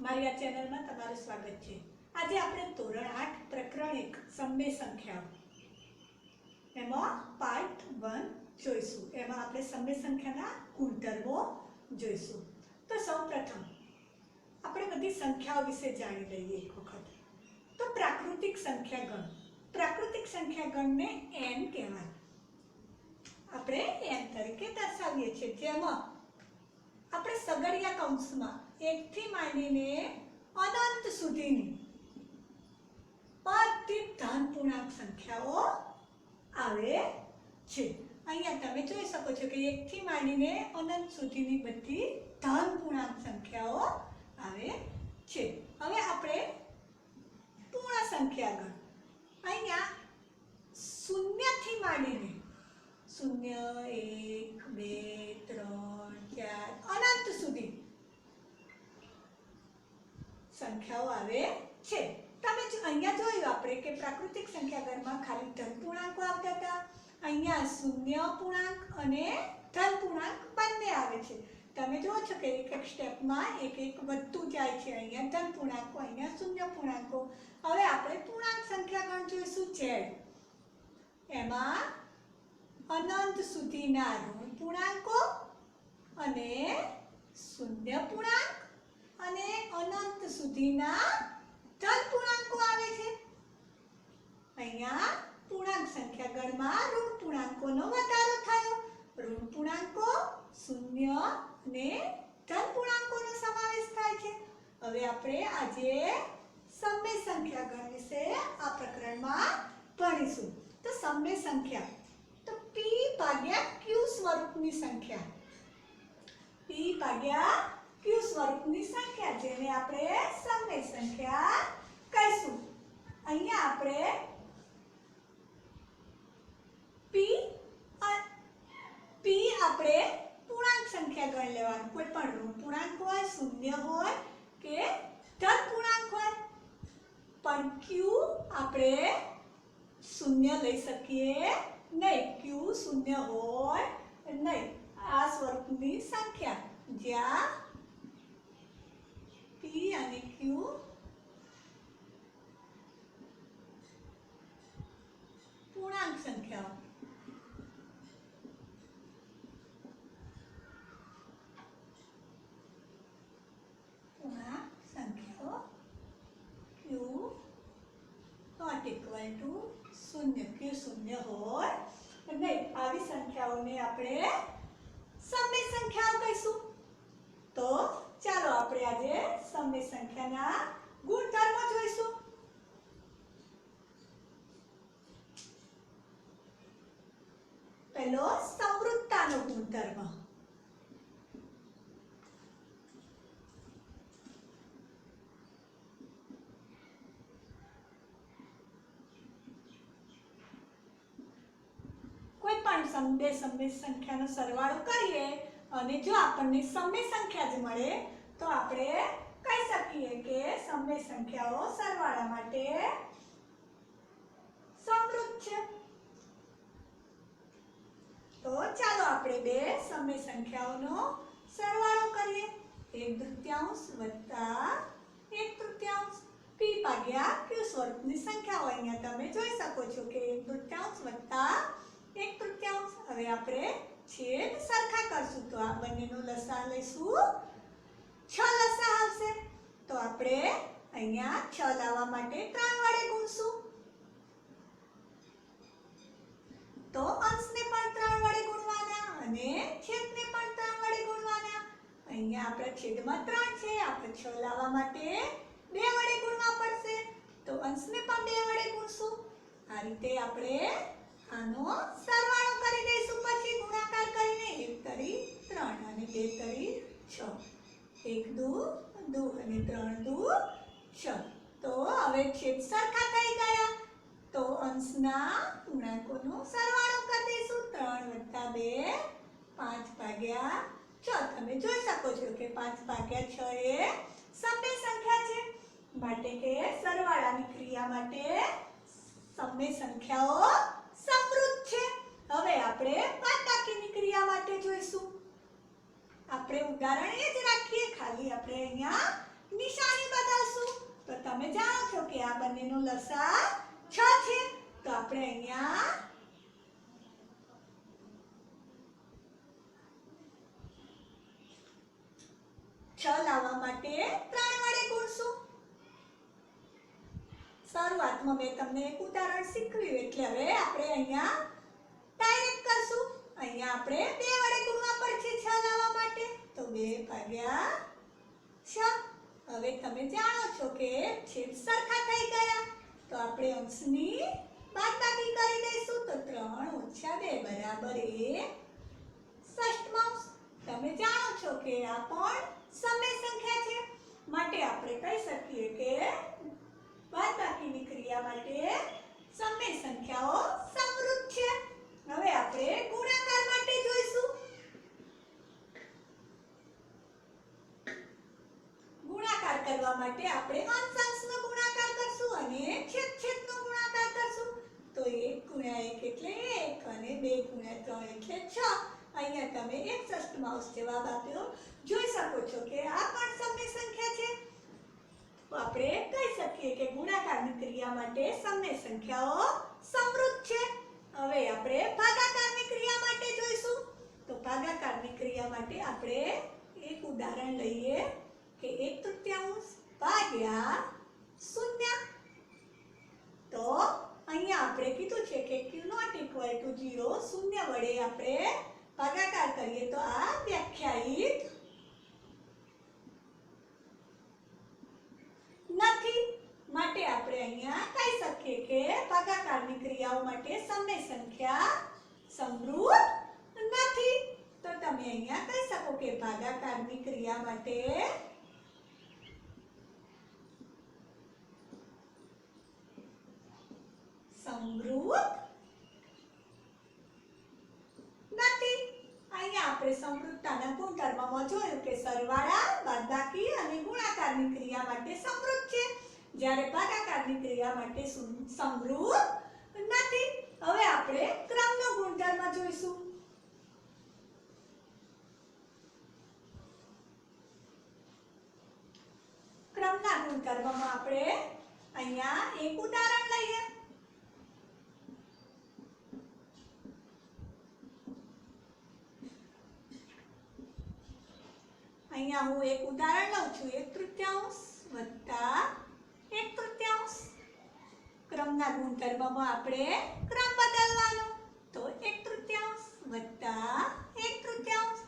મારી આ ચેનલમાં તમારું સ્વાગત છે। આજે આપણે ધોરણ 8 પ્રકરણ 1 સમય સંખ્યાઓ એમાં પાર્ટ 1 જોઈશું। એમાં આપણે સમય સંખ્યાના ગુણધર્મો જોઈશું। તો સૌપ્રથમ આપણે બધી સંખ્યાઓ વિશે જાણી લઈએ એક વખત। તો પ્રાકૃતિક સંખ્યા ગણ, પ્રાકૃતિક સંખ્યા ગણને n કહેવાય। આપણે n તરીકે દર્શાવીએ છીએ, જેમાં આપણે સગડિયા કૌંસમાં 1 થી માંડીને અનંત સુધીની બધી ધન પૂર્ણાંક સંખ્યાઓ આવે છે। અહીંયા તમે જોઈ શકો છો કે 1 થી માંડીને અનંત સુધીની બધી ધન પૂર્ણાંક સંખ્યાઓ આવે છે। હવે આપણે પૂર્ણ સંખ્યા ગણ, અહીંયા 0 થી માંડીને 0 1 2 3 4 અનંત સુધી સંખ્યાઓ આવે છે। તમે અહીંયા જોયું આપણે કે પ્રાકૃતિક સંખ્યા ગણમાં ખાલી ધન પૂર્ણાંકો આવતા હતા, અહીંયા શૂન્ય પૂર્ણાંક અને ધન પૂર્ણાંક બંને આવે છે। તમે જુઓ છો કે એક એક સ્ટેપમાં એક એક વધતું જાય છે। અહીંયા ધન પૂર્ણાંકો, અહીંયા શૂન્ય પૂર્ણાંકો। હવે આપણે પૂર્ણાંક સંખ્યા ગણ જોઈશું z, એમાં અનંત સુધીના ઋણ પૂર્ણાંકો અને શૂન્ય પૂર્ણાંક અને અનંત સુધીના ધન પૂર્ણાંકો આવે છે। અહીંયા પૂર્ણાંક સંખ્યા ગણમાં ઋણ પૂર્ણાંકોનો વધારો થયો। ઋણ પૂર્ણાંકો, શૂન્ય અને ધન પૂર્ણાંકોનો સમાવેશ થાય છે। હવે આપણે આજે સમય સંખ્યા ગણ વિશે આ પ્રકરણમાં ભણીશું। તો સમય સંખ્યા તો p ભાગ્યા q સ્વરૂપની સંખ્યા, p ભાગ્યા q સ્વરૂપની સંખ્યા, જેને આપણે સમય સંખ્યા કહીશું। અહીંયા આપણે p આપણે પૂર્ણાંક સંખ્યા ગણ લેવાનું। કોઈ પણ ઋણ પૂર્ણાંક હોય, શૂન્ય હોય કે ધન પૂર્ણાંક હોય, પણ q આપણે શૂન્ય લઈ શકીએ નહીં। q શૂન્ય હોય નહીં। આ સ્વરૂપની સંખ્યા જ્યાં p અને q પૂર્ણાંક સંખ્યાઓ, પૂર્ણાંક સંખ્યાઓ q નોટ ઇક્વલ ટુ શૂન્ય, q શૂન્ય હોય નહીં, આવી સંખ્યાઓને આપણે સમય સંખ્યાઓ કહીશું। તો ચાલો આપણે આજે સમય સંખ્યાના ગુણધર્મો જોઈશું। પહેલો સમૃદ્ધતાનો ગુણધર્મ, કોઈ પણ બે સમય સંખ્યાનો સરવાળો કરીએ અને જો આપણને સમય સંખ્યા જ મળે તો આપણે કહી શકીએ કે સમય સંખ્યાઓ સરવાળા માટે સમૃદ્ધ છે। તો ચાલો આપણે બે સમય સંખ્યાઓનો સરવાળો કરીએ। 1/3 વત્તા 1/3 p ભાગ્યા q સ્વરૂપની સંખ્યાઓ અહીંયા તમે જોઈ શકો છો કે 1/3 વત્તા 1/3। હવે આપણે છેદ સરખા કરશું તો આ બંનેનો લસા લઈશું, 6 લસા આવશે। તો આપણે અહીંયા 6 લાવવા માટે 3 વડે ગુણશું, તો અંશને પણ 3 વડે ગુણવાના અને છેદને પણ 3 વડે ગુણવાના। અહીંયા આપણા છેદમાં 3 છે, આપણે 6 લાવવા માટે 2 વડે ગુણવા પડશે, તો અંશને પણ 2 વડે ગુણશું। આ રીતે આપણે આનો સરવાળો કરી દઈશું, પછી ગુણાકાર કરીને 1 તરી 3 અને 2 તરી 6, 1 દુ 2 અને 3 દુ 6। તો હવે છેદ સરખા થઈ ગયા, તો અંશના પૂર્ણાંકોનો સરવાળો કરી દઈશું। 3 વત્તા 2 5 ભાગ્યા 6। તમે જોઈ શકો છો કે 5 ભાગ્યા 6 એ સમય સંખ્યા છે, માટે કે સરવાળાની ક્રિયા માટે સમય સંખ્યાઓ સમૃદ્ધ છે। હવે આપણે બાદબાકીની ક્રિયા માટે જોઈશું। આપણે ઉદાહરણ એ જ રાખીએ, ખાલી આપણે અહીંયા નિશાની બદલશું. તો તમે જાણો છો કે આ બંનેનો લસા 6 છે. તો આપણે અહીંયા 6 લાવવા માટે 3 વડે ગુણશું. શરૂઆતમાં મેં તમને એક ઉદાહરણ શીખવ્યું એટલે હવે આપણે અહીંયા ડાયરેક્ટ કરશું. અહીંયા આપણે 2 વડે ગુણવા પડશે 6 લાવવા માટે. તો 2 ભાગ્યા 6. હવે તમે જાણો છો કે છેદ સરખા થઈ ગયા. તો આપણે અંશની બાદબાકી કરી દઈશું. તો 3 ઓછા 2 બરાબર 1 ષષ્ઠમાંશ. તમે જાણો છો કે આ પણ સમય સંખ્યા છે માટે આપણે કહી શકીએ કે બાદબાકીની ક્રિયા માટે સમય સંખ્યાઓ સમૃદ્ધ છે. હવે આપણે ગુણાકાર માટે જોઈશું. ગુણાકાર કરવા માટે આપણે અંશ અંશનો ગુણાકાર કરશું અને છેદ છેદનો ગુણાકાર કરશું. તો 1 ગુણ્યા 1 એટલે 1 અને 2 ગુણ્યા 3 એટલે 6. અહીંયા તમે 1 ષષ્ઠમાંશ જવાબ આપ્યો જોઈ શકો છો કે આ પણ સમય સંખ્યા છે. તો આપણે કહી શકીએ કે ગુણાકારની ક્રિયા માટે સમય સંખ્યાઓ સમૃદ્ધ છે. હવે આપણે ભાગાકારની ક્રિયા માટે જોઈશું. તો ભાગાકારની ક્રિયા માટે આપણે એક ઉદાહરણ લઈએ કે 1/3 ભાગ્યા 0. તો અહીંયા આપણે કીધું છે કે q ≠ 0 શૂન્ય વડે આપણે ભાગાકાર કરીએ તો આ વ્યાખ્યાયિત નથી. માટે આપણે અહીંયા કહી શકીએ કે ભાગાકારની ક્રિયાઓ માટે સમય સંખ્યા સમૃદ્ધ નથી. તો તમે અહીંયા કહી શકો કે ભાગાકારની ક્રિયા માટે સમૃદ્ધ નથી. અહીંયા આપણે સમૃદ્ધતાના ગુણધર્મમાં જોયું કે સરવાળા, બાદબાકી અને ગુણાકારની ક્રિયા માટે સમૃદ્ધ છે, જ્યારે ભાગાકારની ક્રિયા માટે સમૃદ્ધ નથી. હવે આપણે ક્રમનો ગુણધર્મ જોઈશું. ક્રમના ગુણધર્મમાં આપણે અહીંયા એક ઉદાહરણ લઈએ. અહીંયા હું એક ઉદાહરણ લઉં છું. 1/3 વત્તા 1/3. ક્રમના ગુણધર્મમાં આપણે ક્રમ બદલવાનો. તો 1/3 વત્તા 1/3.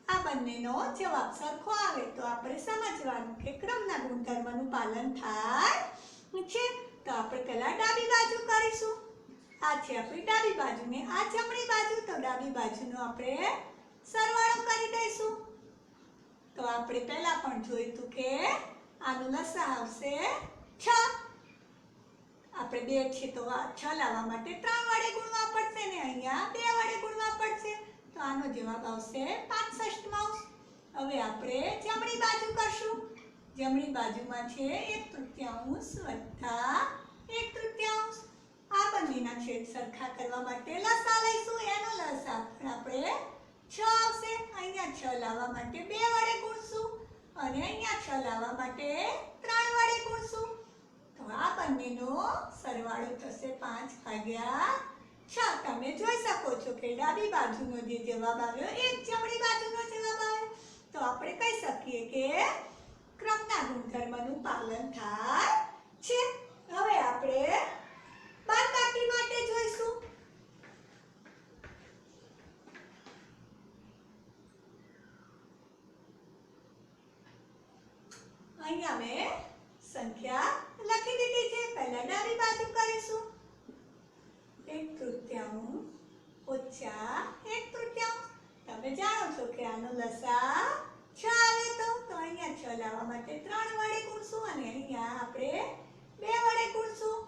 આ બંનેનો જવાબ સરખો આવે તો આપણે સમજવાનું કે ક્રમના ગુણધર્મનું પાલન થાય છે. તો આપણે પહેલા ડાબી બાજુ કરીશું. આ છે આપણી ડાબી બાજુ ને આ જમણી બાજુ. તો ડાબી બાજુનો આપણે સરવાળો કરી દઈશું. તો આપણે પહેલા પણ જોયું હતું કે આનો લસા આવશે 6. આપણે 2 છે તો 6 લાવવા માટે 3 વડે ગુણવા પડશે ને અહીંયા 2 વડે ગુણવા પડશે. તો આનો જવાબ આવશે 5/6. હવે આપણે જમણી બાજુ કરશું. જમણી બાજુમાં છે 1/3 વત્તા 1/3. આ બંનેના છેદ સરખા કરવા માટે લસા લઈશું. એનો લસા પણ આપણે 6 આવશે. અહીંયા 6 લાવવા માટે 2 વડે ગુણશું અને અહીંયા 6 લાવવા માટે 3 વડે ગુણશું. તો આ બંનેનો સરવાળો થશે 5/6. તમે જોઈ શકો છો કે ડાબી બાજુનો જે જવાબ આવ્યો એ જમણી બાજુનો જવાબ આવ્યો. તો આપણે કહી શકીએ કે ક્રમના ગુણધર્મનું પાલન થાય છે. હવે આપણે બાદબાકી માટે જોઈશું. અહીંયા મેં સંખ્યા લખી દીધી છે. પહેલા ડાબી બાજુ કરીશું. 1/3 ઓછા 1/3. તમે જાણો છો કે આનો લસા 6 આવે. તો અહીંયા 6 લાવવા માટે 3 વડે ગુણશું અને અહીંયા આપણે 2 વડે ગુણશું.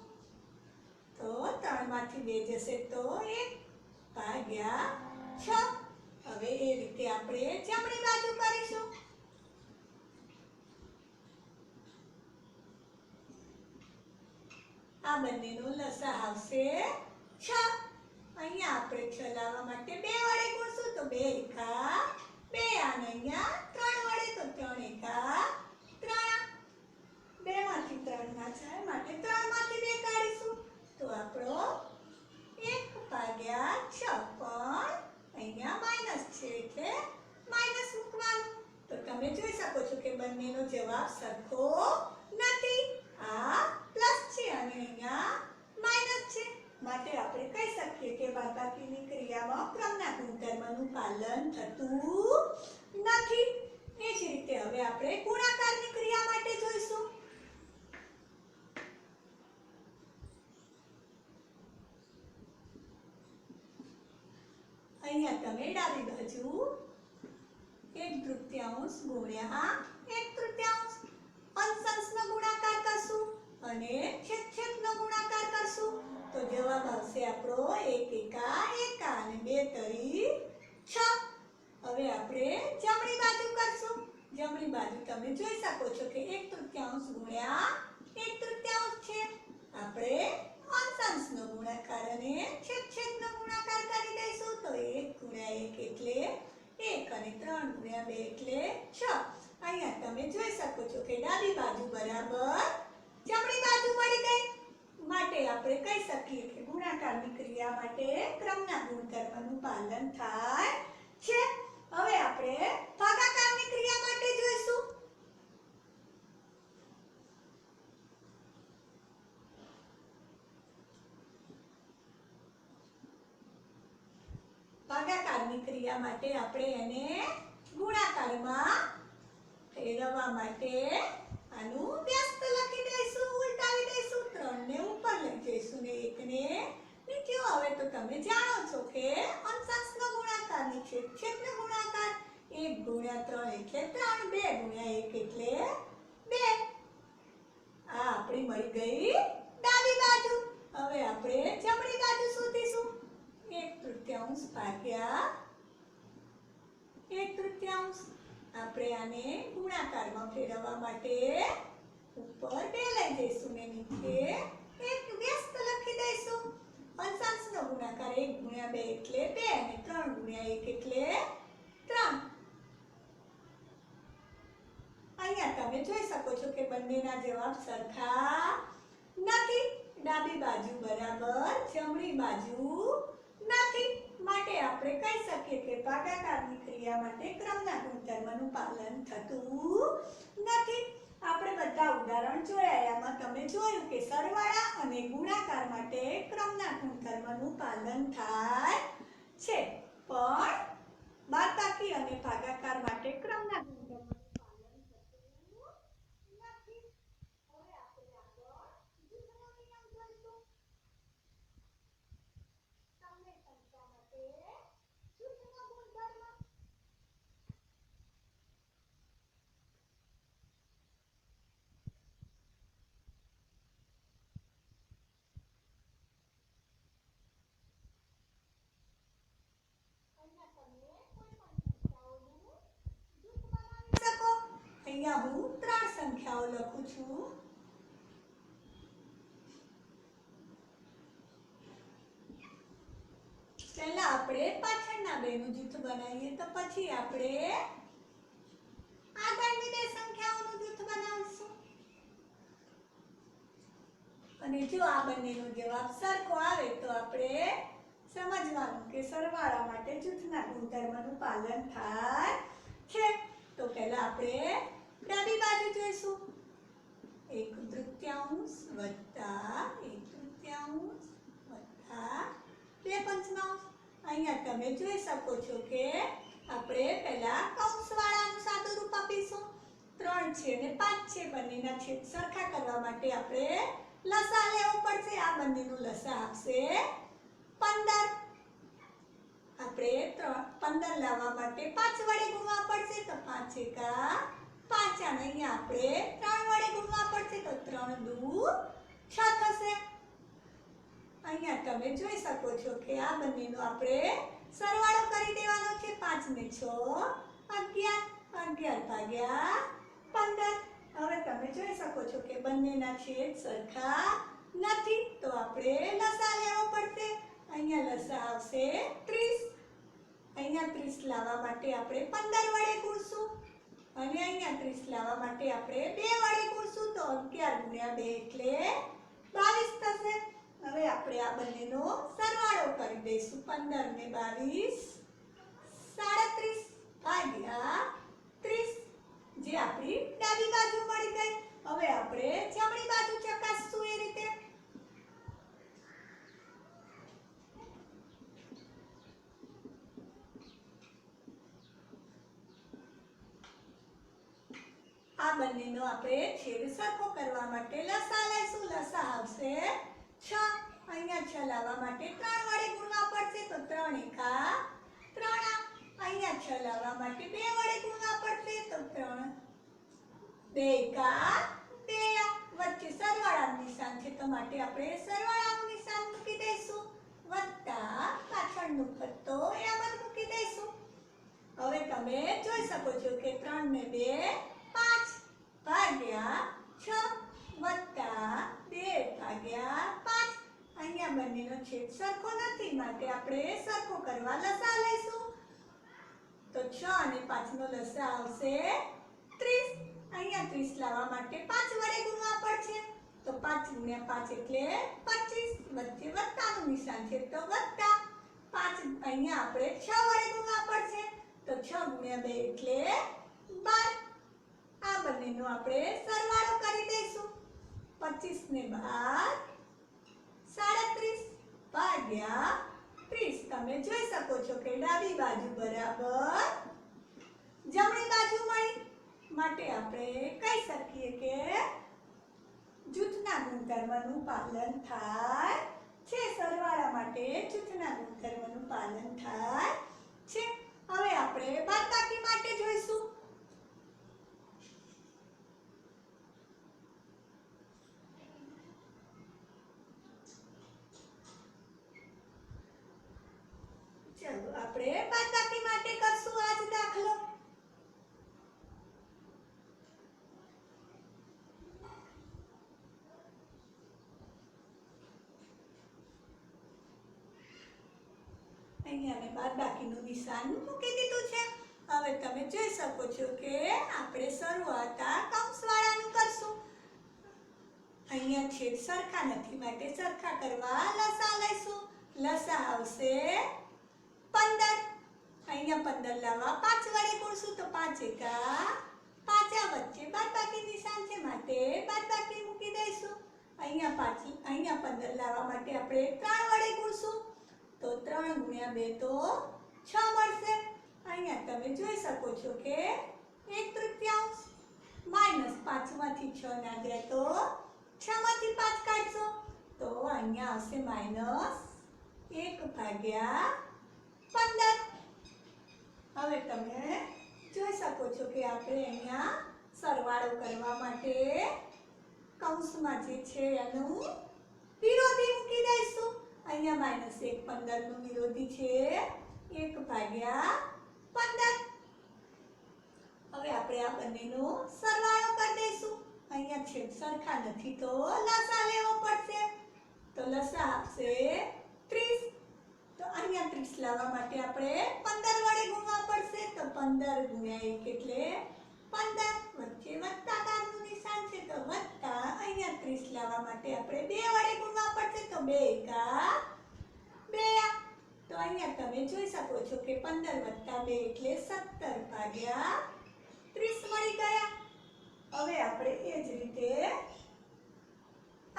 તો 3 માંથી 2 જશે તો 1/6. હવે એ રીતે આપણે જમણી બાજુ કરીશું. આ બંનેનો લસા આવશે 6. અહીંયા આપણે 6 લાવવા માટે 2 વડે ગુણશું. તો 2 એકા 2 અને અહીંયા 3 વડે. તો 3 એકા 3. બંનેનો જવાબ સરખો નથી. આ પ્લસ છે અને અહીંયા માઈનસ છે. માટે આપણે કહી શકીએ કે બાદબાકીની ક્રિયામાં ક્રમના ગુણધર્મનું પાલન થતું નથી. એ જ રીતે હવે આપણે ગુણાકારની ક્રિયા માટે જોઈશું. અહીંયા તમે ડાબી બાજુ 1/3 ગુણ્યા 1/3 અંશ-અંશનો ગુણાકાર કરશું અને છેદ-છેદનો ગુણાકાર કરશું તો જવાબ આવશે આપણો 1 એકા એકા અને 2 તરી 6. હવે આપણે જમણી બાજુ કરશું. જમણી બાજુ તમે જોઈ શકો છો કે 1/3 ગુણ્યા 1/3 છે. આપણે અંશ-અંશનો ગુણાકાર અને છેદ-છેદનો ગુણાકાર કરી દઈશું તો 1 ગુણ્યા 1 એટલે 1 અને 3 ગુણ્યા 2 એટલે 6. અહીંયા તમે જોઈ શકો છો કે ડાબી બાજુ બરાબર જમણી બાજુ મળી ગઈ. માટે આપણે કહી શકીએ કે ગુણાકારની ક્રિયા માટે ક્રમના ગુણધર્મનું પાલન થાય છે. હવે આપણે ભાગાકારની ક્રિયા માટે જોઈશું. ભાગાકારની ક્રિયા માટે આપણે એને ગુણાકારમાં ફેરવવા માટે આનું વ્યસ્ત લખી દઈશું, ઉલટાવી દઈશું. 3 ને ઉપર લઈ જઈશું ને 1 ને નીચે. હવે તો તમે જાણો છો કે અંશ-અંશનો ગુણાકાર ને છેદ-છેદનો ગુણાકાર 1 ગુણ્યા 3 એટલે 3, 2 ગુણ્યા 1 એટલે 2. આ આપણી મળી ગઈ ડાબી બાજુ. હવે આપણે જમણી બાજુ શોધીશું. 1/3 ભાગ્યા 1/3. આપણે આને ગુણાકારમાં ફેરવવા માટે ઉપર 2 લઈ જઈશું ને નીચે 1 વ્યસ્ત લખી દઈશું. અંશ-અંશનો ગુણાકાર 1 ગુણ્યા 2 એટલે 2 અને 3 ગુણ્યા 1 એટલે 3. અહીંયા તમે જોઈ શકો છો કે બંનેના જવાબ સરખા નથી. ડાબી બાજુ બરાબર જમણી બાજુ નથી. માટે આપણે કહી શકીએ કે ભાગાકારની ક્રિયા માટે ક્રમના ગુણધર્મનું પાલન થતું નથી. આપણે બધા ઉદાહરણ જોયા. એમાં તમે જોયું કે સરવાળા અને ગુણાકાર માટે ક્રમના ગુણધર્મનું પાલન થાય છે, પણ બાદબાકી અને ભાગાકાર માટે ક્રમના ગુણધર્મનું પાલન થતું નથી. હવે આપણે આગળ જૂથનો નિયમ જોઈશું. તમને સંખ્યા માટે જૂથનો ગુણધર્મ. અહીંયા હું 3 સંખ્યાઓ લખું છું. પહેલા આપણે પાછળના બેનું જૂથ બનાવીએ તો પછી આપણે આગળની 2 સંખ્યાઓનું જૂથ બનાવીશું. અને જો આ બંનેનો જવાબ સરખો આવે તો આપણે સમજવાનું કે સરવાળા માટે જૂથના ગુણધર્મનું પાલન થાય છે. તો પહેલા આપણે ડાબી બાજુ જોઈશું. 1/3 વત્તા 1/3 વત્તા 2/5. અહીંયા તમે જોઈ શકો છો કે આપણે પહેલા કૌંસવાળાનું સાદું રૂપ આપીશું. 3 છે અને 5 છે. બંનેના છેદ સરખા કરવા માટે આપણે લસા લેવો પડશે. આ બંનેનું લસા આપશે 15. આપણે 15 લાવવા માટે 5 વડે ગુણવા પડશે તો 5 એકા 5 અને અહીંયા આપણે 3 વડે ગુણવા પડશે તો 3 દુ 6 થશે. અહીંયા તમે જોઈ શકો છો કે આ બંનેનો આપણે સરવાળો કરી દેવાનો છે. 5 ને 6 11. 11 ભાગ્યા 15. હવે તમે જોઈ શકો છો કે બંનેના છેદ સરખા નથી તો આપણે લસા લેવો પડશે. અહીંયા લસા આવશે 30. અહીંયા 30 લાવવા માટે આપણે 15 વડે ગુણશું અને અહીંયા 30 લાવવા માટે આપણે 2 વડે ગુણશું તો 11 ગુણ્યા 2 એટલે 22 થશે. હવે આપણે આ બંનેનો સરવાળો કરી દઈશું. 15 ને 22 37 ભાગ્યા 30. જે આપણી ડાબી બાજુ મળી ગઈ. હવે આપણે જમણી બાજુ ચકાસશું એ રીતે. આ બંનેનો આપણે છેદ સરખો કરવા માટે લસા લઈશું. લસા આવશે 6. અહીંયા 6 લાવવા માટે 3 વડે ગુણવા પડશે તો 3 એકા 3. અહીંયા 6 લાવવા માટે 2 વડે ગુણવા પડશે તો 3 2 એકા 2. વચ્ચે સરવાળાનું નિશાન છે તો માટે આપણે સરવાળાનું નિશાન મૂકી દઈશું. વત્તા પાછળનું પદ તો એમ જ મૂકી દઈશું. હવે તમે જોઈ શકો છો કે 3 ને 2 5 ભાગ્યા 6 વત્તા 2 ભાગ્યા 5. અહીંયા બંનેનો છેદ સરખો નથી માટે આપણે સરખો કરવા લસા લઈશું. તો 6 અને 5 નો લસા આવશે 30. અહીંયા 30 લાવવા માટે 5 વડે ગુણવા પડશે તો 5 ગુણ્યા 5 એટલે 25. વચ્ચે વત્તાનું નિશાન છે તો વત્તા 5. અહીંયા આપણે 6 વડે ગુણવા પડશે તો 6 ગુણ્યા 2 એટલે 12. આ બંનેનો આપણે સરવાળો કરી દઈશું. 25 ને 12 37 ભાગ્યા 30. તમે જોઈ શકો છો કે ડાબી બાજુ બરાબર જમણી બાજુ મળી. માટે આપણે કહી શકીએ કે જૂથના ગુણધર્મનું પાલન થાય છે. સરવાળા માટે જૂથના ગુણધર્મનું પાલન થાય છે. હવે આપણે બાદબાકી માટે જોઈશું. ચલો આપણે બાદબાકી માટે કરશું આજ દાખલો. અહીંયા મેં બાદબાકીનું નિશાન મૂકી દીધું છે. હવે તમે જોઈ શકો છો કે આપણે શરૂઆત કૌંસવાળાનું કરશું. અહીંયા છેદ સરખા નથી માટે સરખા કરવા લસા લઈશું. લસા આવશે 15. અહીંયા 15 લાવવા 5 વડે ગુણશું તો 5 એકા 5. આ વચ્ચે બાદબાકી નિશાન છે માટે બાદબાકી મૂકી દઈશું. અહીંયા 15 લાવવા માટે આપણે 3 વડે ગુણશું તો 3 ગુણ્યા 2 તો 6 મળશે. અહીંયા તમે જોઈ શકો છો કે 1/3 -5 માંથી 6 ના જાય તો 6 માંથી 5 કાઢશો તો અહીંયા આવશે -1/15. હવે તમે જોઈ શકો છો કે આપણે અહીંયા સરવાળો કરવા માટે કૌંસમાં જે છે એનું વિરોધી મૂકી દઈશું. અહીંયા -1 15 નું વિરોધી છે 1/15. હવે આપણે આ બંનેનો સરવાળો કરી દઈશું. અહીંયા છેદ સરખા નથી તો લસા લેવો પડશે તો લસા આવશે 30. તો અહીંયા 30 લાવવા માટે આપણે 15 વડે ગુણવા પડશે તો 15 ગુણ્યા 1 એટલે 15. વચ્ચે વત્તાકારનું નિશાન છે તો વત્તા. અહીંયા 30 લાવવા માટે આપણે 2 વડે ગુણવા પડશે તો 2 એકા 2. તો અહીંયા તમે જોઈ શકો છો કે 15 વત્તા 2 એટલે 17 ભાગ્યા 30 મળી ગયા. હવે આપણે એ જ રીતે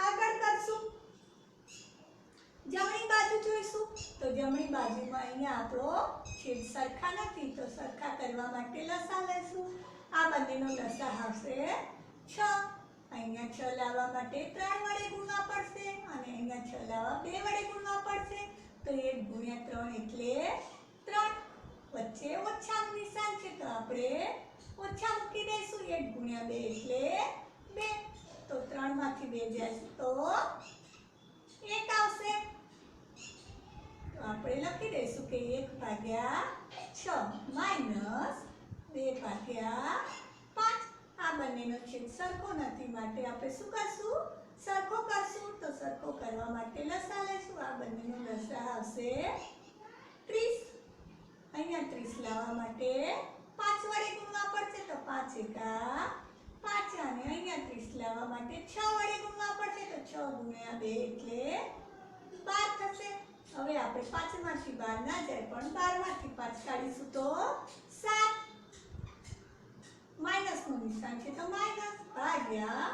આગળ કરશું. જમણી બાજુ જોઈશું તો જમણી બાજુમાં અહીંયા આપણો છેદ સરખા નથી તો સરખા કરવા માટે લસા લઈશું. આ બંનેનો લસા આવશે 6. અહીંયા 6 લાવવા માટે 3 વડે ગુણવા પડશે અને અહીંયા 6 લાવવા 2 વડે ગુણવા પડશે તો 1 ગુણ્યા 3 એટલે 3. વચ્ચે ઓછાનું નિશાન છે તો આપણે ઓછા મૂકી દઈશું. 1 ગુણ્યા 2 એટલે 2. તો 3 માંથી 2 જાય તો 1 આવશે. તો આપણે લખી દઈશું કે 1/6 -2/5. આ બંનેનો છેદ સરખો નથી માટે આપણે શું કરશું? સરખો કરશું. તો સરખો કરવા માટે લસા લઈશું. આ બંનેનો લસા આવશે 30. અહીંયા 30 લાવવા માટે 5 વડે ગુણવા પડશે તો 5 એકા 5. અને અહીંયા 30 લાવવા માટે 6 વડે ગુણવા પડશે તો 6 ગુણ્યા 2 એટલે 12 થશે. હવે આપણે 5 માંથી 12 ના જાય પણ 12 માંથી 5 કાઢીશું તો 7. માઈનસ નું નિશાન છે તો માઇનસ ભાગ્યા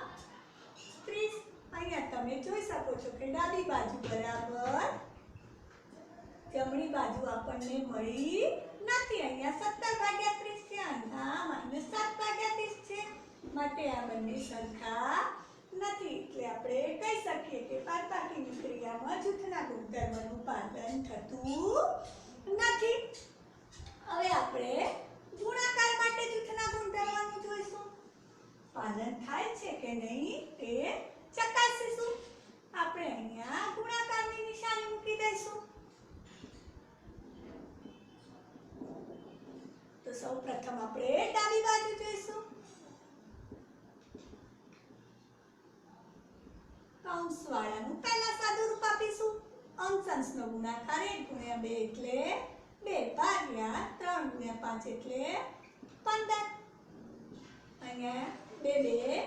30. અહીંયા તમે જોઈ શકો છો કે ડાબી બાજુ બરાબર જમણી બાજુ આપણને મળી નથી. અહીંયા 17/30 છે, અહીંયા -7/30 છે, માટે આ બંને સરખા નથી. એટલે આપણે કહી શકીએ કે બાદબાકીની ક્રિયામાં જૂથના ગુણધર્મનું પાલન થતું નથી. હવે આપણે ગુણાકાર માટે જૂથના ગુણધર્મનું જોઈશું. પાલન થાય છે કે નહીં તે ચકાસીશું. આપણે અહીંયા ગુણાકારની નિશાની મૂકી દઈશું. તો સૌપ્રથમ આપણે ડાબી બાજુ જોઈશું. કૌંસવાળાનું પહેલા સાદું રૂપ આપીશું. અંશ-અંશનો ગુણાકાર 1 × 2 એટલે 2 ભાગ્યા 3 × 5 એટલે 15. અહીંયા 2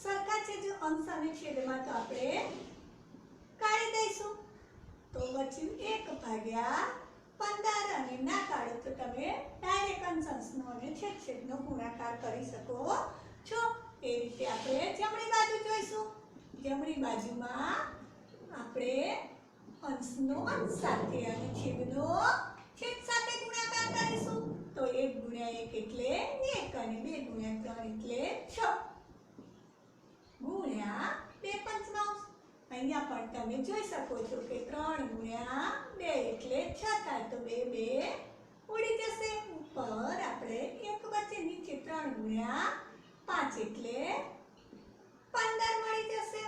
સરખા છે. જો અંશ અને છેદમાં તો આપણે કાઢી દઈશું. તો બચ્યું 1 ભાગ્યા 15. અને ના કાઢો તો તમે ડાયરેક્ટ અંશ-અંશનો અને છેદ-છેદનો ગુણાકાર કરી શકો છો. એ રીતે આપણે જમણી બાજુ જોઈશું. જમણી બાજુમાં આપણે અંશનો અંશ સાથે અને છેદનો છેદ સાથે ગુણાકાર કરીશું. તો 1 × 1 એટલે 1 અને 2 × 3 એટલે 6 ગુણ્યા 2 પંચમાંશ. અહીંયા પણ તમે જોઈ શકો છો કે 3 × 2 એટલે 6 થાય. તો 2 ઉડી જશે. ઉપર આપણે 1 બચે, નીચે 3 × 5 એટલે 15 મળી જશે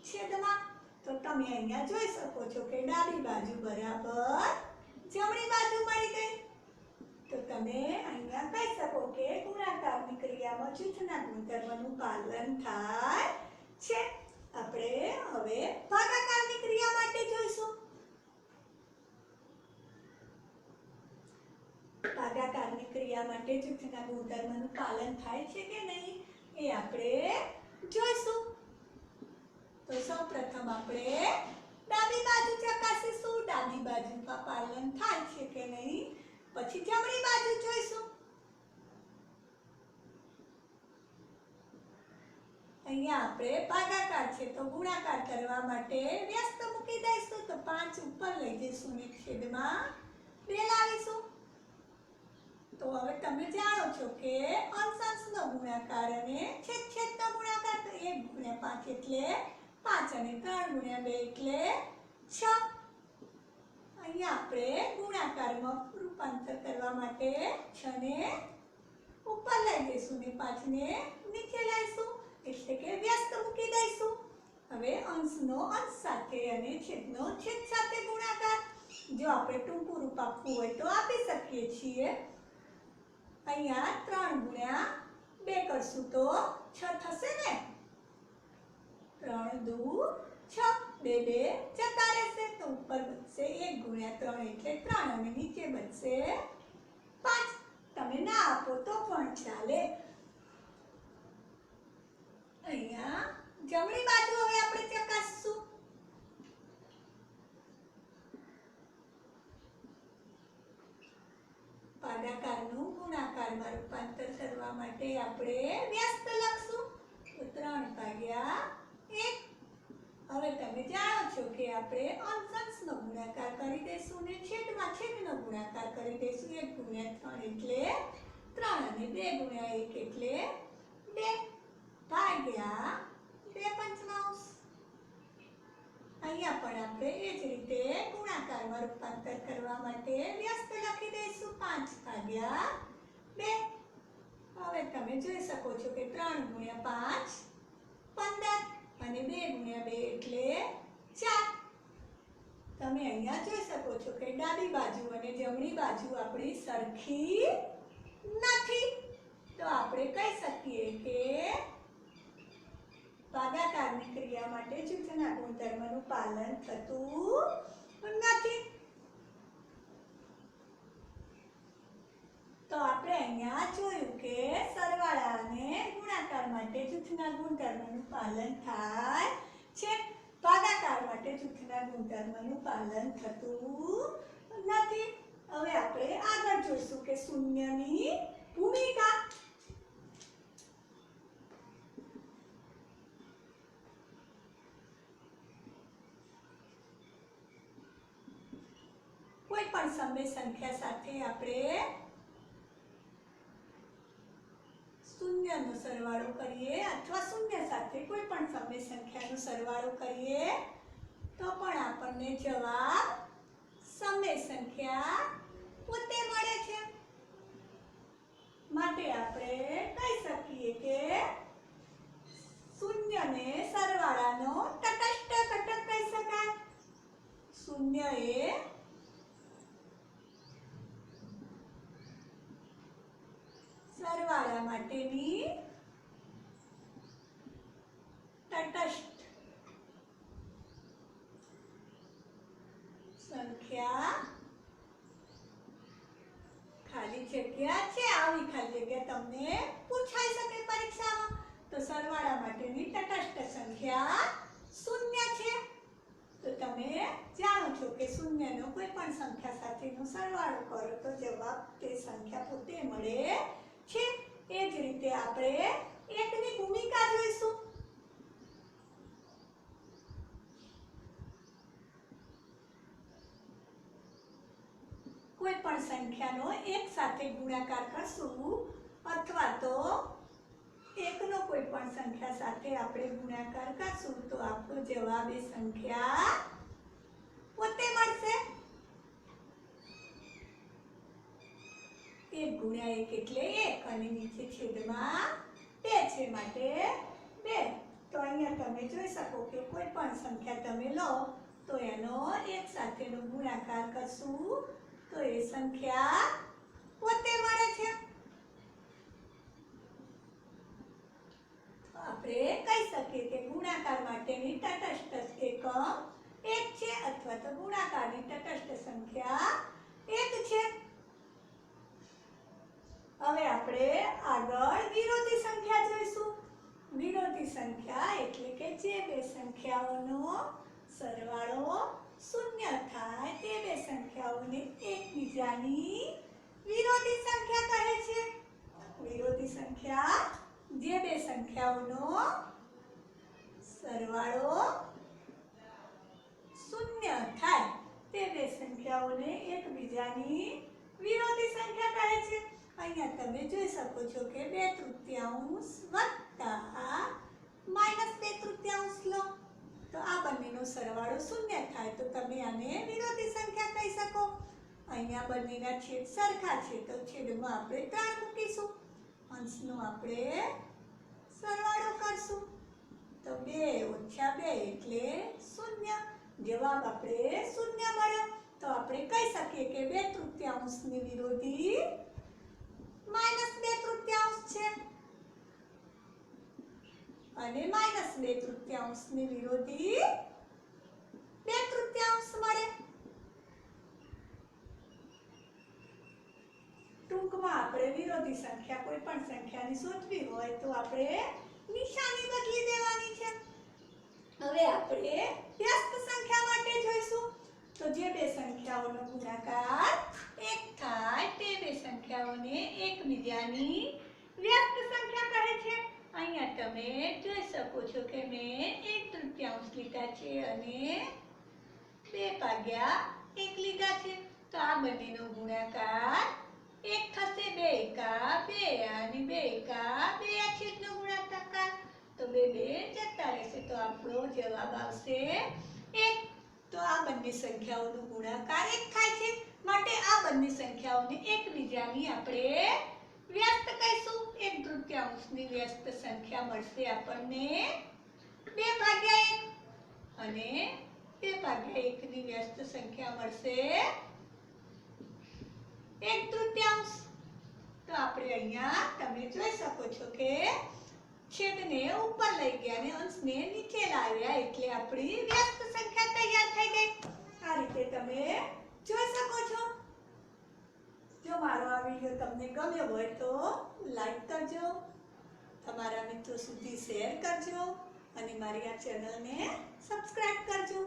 છેદમાં. તો તમે અહીંયા જોઈ શકો છો કે ડાબી બાજુ બરાબર જમણી બાજુ મળી ગઈ. તો તમે અહીંયા કહી શકો કે ગુણાકારની ક્રિયામાં જૂથના ગુણધર્મનું પાલન થાય છે. આપણે હવે ભાગાકારની ક્રિયા માટે જોઈશું. ભાગાકારની ક્રિયા માટે જૂથના ગુણધર્મનું પાલન થાય છે કે નહીં એ આપણે જોઈશું. તો સૌપ્રથમ આપણે ડાબી બાજુ ચકાસીશું. ડાબી બાજુમાં પાલન થાય છે કે નહીં. પછી જમણી બાજુ જોઈશું. અહીંયા આપણે ભાગાકાર છે તો ગુણાકાર કરવા માટે વ્યસ્ત મૂકી દઈશું. તો 5 ઉપર લઈ જઈશું ને છેદમાં 2 લાવીશું. તો હવે તમે જાણો છો કે અંશ-અંશનો ગુણાકાર અને છેદ-છેદનો ગુણાકાર. તો 1 × 5 એટલે 5 અને 3 × 2 એટલે 6. અહીંયા આપણે ગુણાકારમાં રૂપાંતર કરવા માટે 6 ને ઉપર લઈ જઈશું ને 5 ને નીચે લાવીશું. એટલે કે વ્યસ્ત મૂકી દઈશું. હવે અંશનો અંશ સાથે અને છેદનો છેદ સાથે ગુણાકાર. જો આપણે ટૂંકું રૂપ આપવું હોય તો આપી શકીએ છીએ. અહીંયા 3 × 2 કરશું તો 6 થશે ને. 3 દુ 6, 2 જતા રહેશે. તો ઉપર બચશે 1 × 3 એટલે 3 અને નીચે બચશે 5. તમે ના આપો તો પણ ચાલે. અહીંયા જમણી બાજુ હવે આપણે ચકાસીશું. ભાગાકારનું ગુણાકારમાં રૂપાંતર કરવા માટે આપણે વ્યસ્ત લખશું. તો 3/1. હવે તમે જાણો છો કે આપણે અંશ-અંશનો ગુણાકાર કરી દઈશું ને છેદમાં છેદનો ગુણાકાર કરી દઈશું. 1 × 3 એટલે 3 અને 2 × 1 એટલે 2 ભાગ્યા 2 પંચમાંશ. અહીંયા પણ આપણે એ જ રીતે ગુણાકારમાં રૂપાંતર કરવા માટે વ્યસ્ત લખી દઈશું. 5/2. હવે તમે જોઈ શકો છો કે 3 × 5 15 અને 2 × 2 એટલે 4. તમે અહીંયા જોઈ શકો છો કે ડાબી બાજુ અને જમણી બાજુ આપણી સરખી નથી. તો આપણે કહી શકીએ કે ભાગાકારની ક્રિયા માટે જૂથના ગુણધર્મનું પાલન થતું નથી. તો આપણે અહીંયા જોયું કે સરવાળા અને ગુણાકાર માટે જૂથના ગુણધર્મનું પાલન થાય છે. ભાગાકાર માટે જૂથના ગુણધર્મનું પાલન થતું નથી. હવે આપણે આગળ જોઈશું કે શૂન્યની ભૂમિકા. સમય સંખ્યા સાથે આપણે શૂન્યનો સરવાળો કરીએ અથવા શૂન્ય સાથે કોઈ પણ સમય સંખ્યાનો સરવાળો કરીએ તો પણ આપણને જવાબ સમય સંખ્યા પોતે મળે છે. માટે આપણે કહી શકીએ કે શૂન્યને સરવાળાનો તટસ્થ ઘટક કહી શકાય. શૂન્ય એ સરવાળા માટેની તટસ્થ સંખ્યા ખાલી જગ્યા છે. આવી ખાલી જગ્યા તમને પૂછાઈ શકે પરીક્ષામાં. તો સરવાળા માટેની તટસ્થ સંખ્યા શૂન્ય છે. તો તમે જાણો છો કે શૂન્યનો કોઈ પણ સંખ્યા સાથેનો સરવાળો કરો તો જવાબ તે સંખ્યા પોતે મળે છે. એ જ રીતે આપણે એકની ભૂમિકા જોઈશું. કોઈ પણ સંખ્યાનો એક સાથે ગુણાકાર કરશું અથવા તો એકનો કોઈ પણ સંખ્યા સાથે આપણે ગુણાકાર કરશું તો આપણો જવાબ એ સંખ્યા પોતે મળશે. 1 ગુણ્યા 1 એટલે 1 અને નીચે છેદમાં 2 છે માટે 2. તો અહીંયા તમે જોઈ શકો કે કોઈ પણ સંખ્યા તમે લો તો એનો એક સાથેનો ગુણાકાર કરશું તો એ સંખ્યા પોતે મળે છે. આપણે કહી શકીએ કે ગુણાકાર માટેની તટસ્થ એકમ 1 છે અથવા તો ગુણાકારની તટસ્થ સંખ્યા 1 છે. હવે આપણે આગળ વિરોધી સંખ્યા જોઈશું. વિરોધી સંખ્યા એટલે કે જે બે સંખ્યાઓનો સરવાળો શૂન્ય થાય તે બે સંખ્યાઓને એકબીજાની વિરોધી સંખ્યા કહે છે. વિરોધી સંખ્યા જે બે સંખ્યાઓનો સરવાળો શૂન્ય થાય તે બે સંખ્યાઓને એકબીજાની વિરોધી સંખ્યા કહે છે. અહીંયા તમે જોઈ શકો છો કે 2/3 વત્તા -2/3 લો તો આ બંનેનો સરવાળો શૂન્ય થાય તો તમે આને વિરોધી સંખ્યા કહી શકો. અહીંયા બંનેના છેદ સરખા છે તો છેદમાં આપણે 3 મૂકીશું. અંશનો આપણે સરવાળો કરશું તો 2 - 2 એટલે 0. જવાબ આપણે 0 મળ્યો. તો આપણે કહી શકીએ કે 2/3 ની વિરોધી -2/3 છે અને -2/3 ની વિરોધી 2/3 મળે. ટૂંકમાં આપણે વિરોધી સંખ્યા કોઈ પણ સંખ્યાની શોધવી હોય તો આપણે નિશાની બદલી દેવાની છે. હવે આપણે વ્યસ્ત સંખ્યા માટે જોઈશું. તો જે બે સંખ્યાઓનો ગુણાકાર 1 થાય તે બે સંખ્યાઓને એકબીજાની વ્યસ્ત સંખ્યા કહે છે. અહીંયા તમે જોઈ શકો છો કે મેં 1/3 લીધા છે અને 2/1 લીધા છે. તો આ બંનેનો ગુણાકાર 1 થશે. 2 એકા 2 અને 2 એકા 2 આ છેદનો ગુણાકાર તો 2 જતા રહેશે તો આપણો જવાબ આવશે 1. તો આ બંને સંખ્યાઓનો ગુણાકાર 1 થાય છે માટે આ બંને સંખ્યાઓને એકબીજાની આપણે વ્યસ્ત કહીશું. 1/3 ની વ્યસ્ત સંખ્યા મળશે આપણને 2/1 અને 2/1 ની વ્યસ્ત સંખ્યા મળશે 1/3. તો આપણે અહીંયા તમે જોઈ શકો છો કે છેદને ઉપર લઈ ગયા અને અંશને નીચે લાવ્યા એટલે આપણી વ્યસ્ત સંખ્યા તૈયાર થઈ ગઈ. આ રીતે તમે જોઈ શકો છો. જો મારો આ વિડિયો તમને ગમ્યો હોય તો લાઈક કરજો, તમારા મિત્રો સુધી શેર કરજો અને મારી આ ચેનલને સબસ્ક્રાઇબ કરજો.